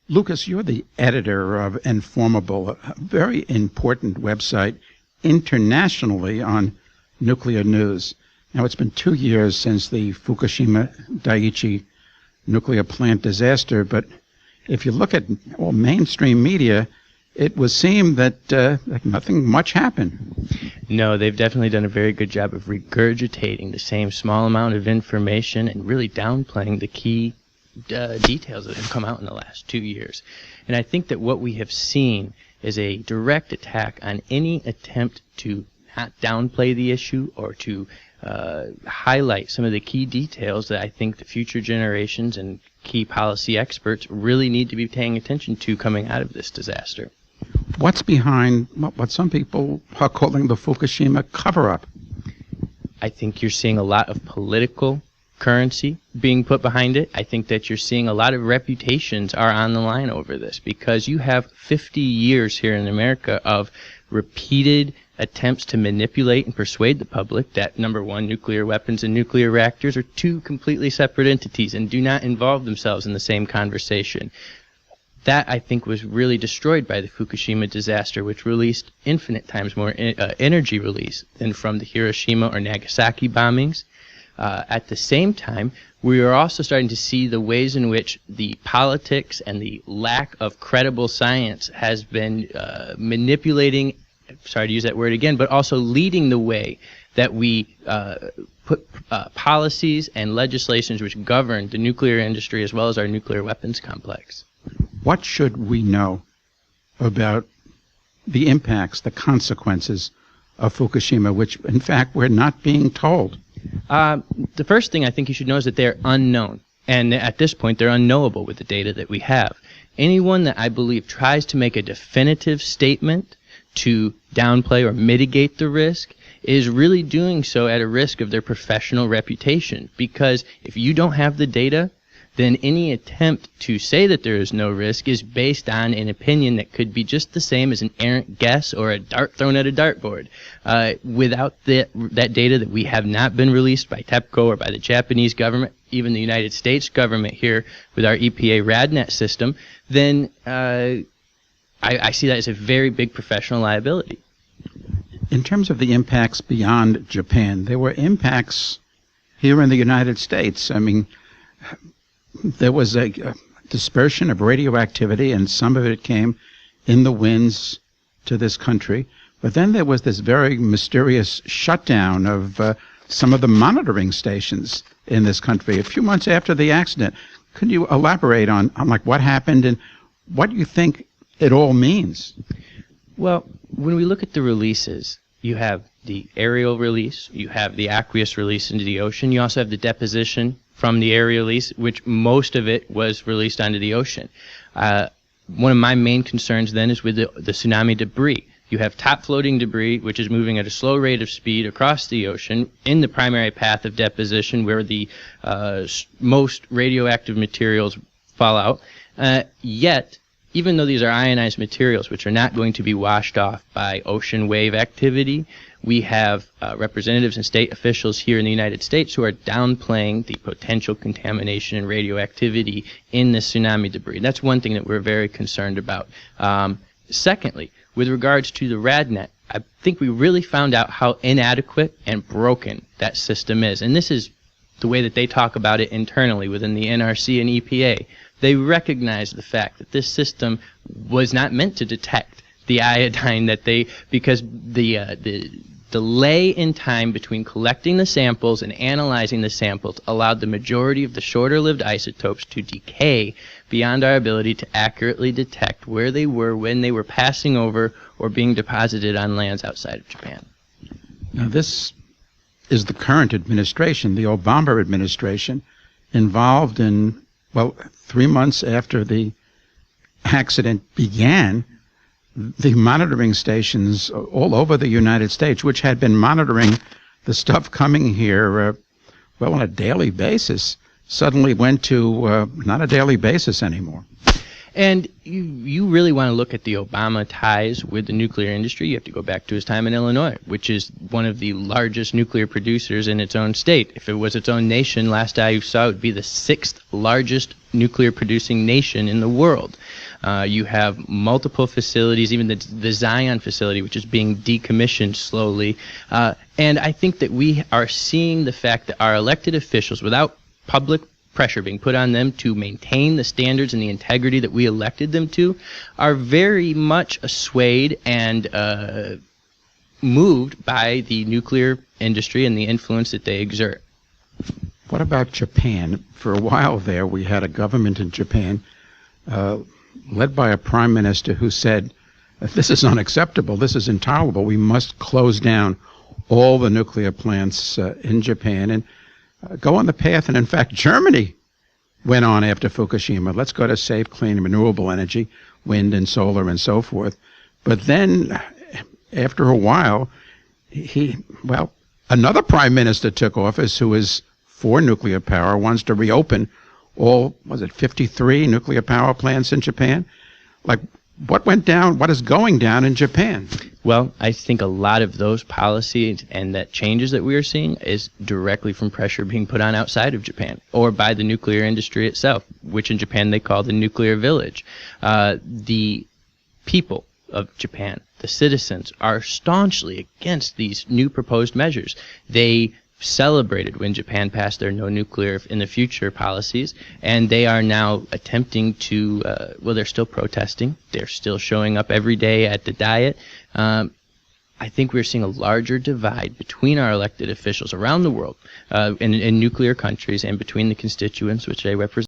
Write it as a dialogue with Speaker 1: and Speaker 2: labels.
Speaker 1: Lucas, you're the editor of Informable, a very important website internationally on nuclear news. Now, it's been 2 years since the Fukushima Daiichi nuclear plant disaster, but if you look at all mainstream media, it would seem that nothing much happened.
Speaker 2: No, they've definitely done a very good job of regurgitating the same small amount of information and really downplaying the key details that have come out in the last 2 years. And I think that what we have seen is a direct attack on any attempt to not downplay the issue or to highlight some of the key details that I think the future generations and key policy experts really need to be paying attention to coming out of this disaster.
Speaker 1: What's behind what some people are calling the Fukushima cover-up?
Speaker 2: I think you're seeing a lot of political currency being put behind it. I think that you're seeing a lot of reputations are on the line over this because you have 50 years here in America of repeated attempts to manipulate and persuade the public that, number one, nuclear weapons and nuclear reactors are two completely separate entities and do not involve themselves in the same conversation. That, I think, was really destroyed by the Fukushima disaster, which released infinite times more energy release than from the Hiroshima or Nagasaki bombings. At the same time, we are also starting to see the ways in which the politics and the lack of credible science has been manipulating, sorry to use that word again, but also leading the way that we put policies and legislations which govern the nuclear industry as well as our nuclear weapons complex.
Speaker 1: What should we know about the impacts, the consequences of Fukushima, which, in fact, we're not being told?
Speaker 2: The first thing I think you should know is that they're unknown. And at this point, they're unknowable with the data that we have. Anyone that I believe tries to make a definitive statement to downplay or mitigate the risk is really doing so at a risk of their professional reputation. Because if you don't have the data, then any attempt to say that there is no risk is based on an opinion that could be just the same as an errant guess or a dart thrown at a dartboard. Without that data that we have not been released by TEPCO or by the Japanese government, even the United States government here with our EPA RADNet system, then I see that as a very big professional liability.
Speaker 1: In terms of the impacts beyond Japan, there were impacts here in the United States. I mean, there was a dispersion of radioactivity, and some of it came in the winds to this country. But then there was this very mysterious shutdown of some of the monitoring stations in this country a few months after the accident. Could you elaborate on like what happened and what you think it all means?
Speaker 2: Well, when we look at the releases, you have the aerial release, you have the aqueous release into the ocean, you also have the deposition from the aerial release, which most of it was released onto the ocean. One of my main concerns then is with the tsunami debris. You have top-floating debris, which is moving at a slow rate of speed across the ocean in the primary path of deposition where the most radioactive materials fall out. Yet, even though these are ionized materials, which are not going to be washed off by ocean wave activity, we have representatives and state officials here in the United States who are downplaying the potential contamination and radioactivity in the tsunami debris. That's one thing that we're very concerned about. Secondly, with regards to the RADNet, I think we really found out how inadequate and broken that system is. And this is the way that they talk about it internally within the NRC and EPA. They recognize the fact that this system was not meant to detect the iodine because the delay in time between collecting the samples and analyzing the samples allowed the majority of the shorter-lived isotopes to decay beyond our ability to accurately detect where they were when they were passing over or being deposited on lands outside of Japan.
Speaker 1: Now, this is the current administration, the Obama administration, involved in, 3 months after the accident began, the monitoring stations all over the United States, which had been monitoring the stuff coming here, on a daily basis, suddenly went to not a daily basis anymore.
Speaker 2: And you really want to look at the Obama ties with the nuclear industry. You have to go back to his time in Illinois, which is one of the largest nuclear producers in its own state. If it was its own nation, last I saw, it would be the 6th largest nuclear producing nation in the world. You have multiple facilities, even the Zion facility, which is being decommissioned slowly. And I think that we are seeing the fact that our elected officials, without public pressure being put on them to maintain the standards and the integrity that we elected them to, are very much swayed and moved by the nuclear industry and the influence that they exert.
Speaker 1: What about Japan? For a while there, we had a government in Japan led by a prime minister who said, this is unacceptable, this is intolerable, we must close down all the nuclear plants in Japan and go on the path. And in fact, Germany went on after Fukushima. Let's go to safe, clean, renewable energy, wind and solar and so forth. But then after a while, another prime minister took office who is for nuclear power, wants to reopen all, 53 nuclear power plants in Japan? Like, what went down, what is going down in Japan?
Speaker 2: Well, I think a lot of those policies and that changes that we are seeing is directly from pressure being put on outside of Japan or by the nuclear industry itself, which in Japan they call the nuclear village. The people of Japan, the citizens, are staunchly against these new proposed measures. They celebrated when Japan passed their no nuclear in the future policies, and they are now attempting to, they're still protesting. They're still showing up every day at the Diet. I think we're seeing a larger divide between our elected officials around the world in nuclear countries and between the constituents which they represent.